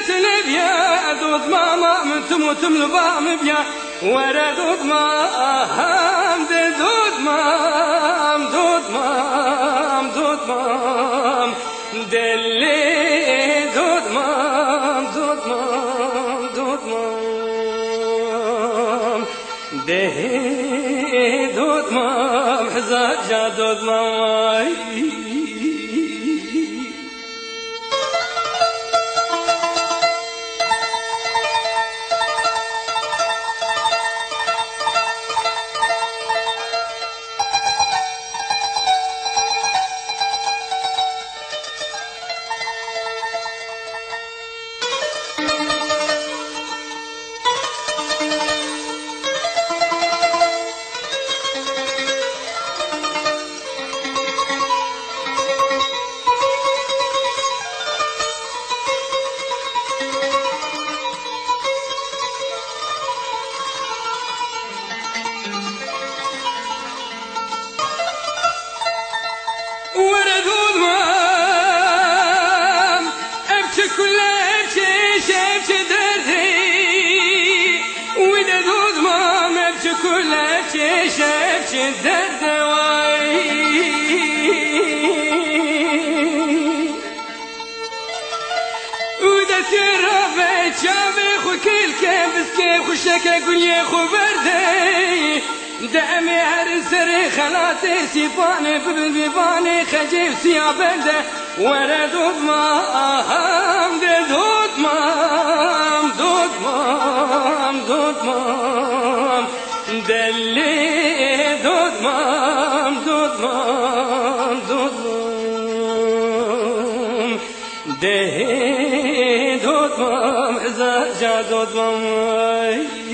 تنبيا دود ماما من تموت ملبام بيا ورا دود مام دود مام دود مام دود مام دلي دود مام دود مام دود مام دهي دود مام حزاج جا دود مام شفت الدواي ودت الرفت شامخ وكل كيف كيف خشك اقول يا خو بردي دعمي هرسري خلاتي سيفاني بباني خجيب سيابنده ورا دود مام دود مام دود مام دود مام دلي دود مام دود مام دود مام دهي دود مام إذا جا دود مام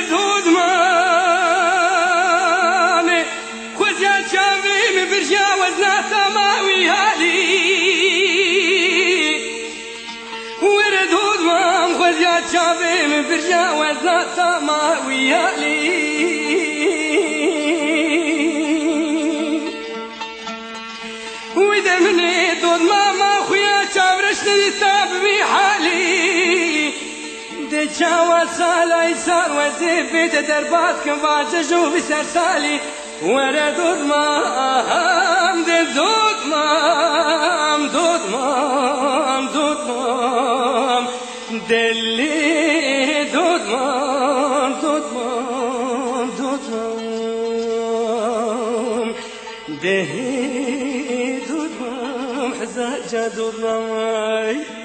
دود مامي خوزيا شافي من برجا وزنا سماوي هالي وردود مام خوزيا شافي من برجا وزنا سماوي هالي وإذا مني دود ماما خويا شافرشني سابي حالي دجاوة سالا يسار وزيبي دربات كفاج جوفي سرسالي ورا دود مام دود مام دود مام دود مام دلي دود مام دود مام دود مام دهي دود مام حزاجة دود مام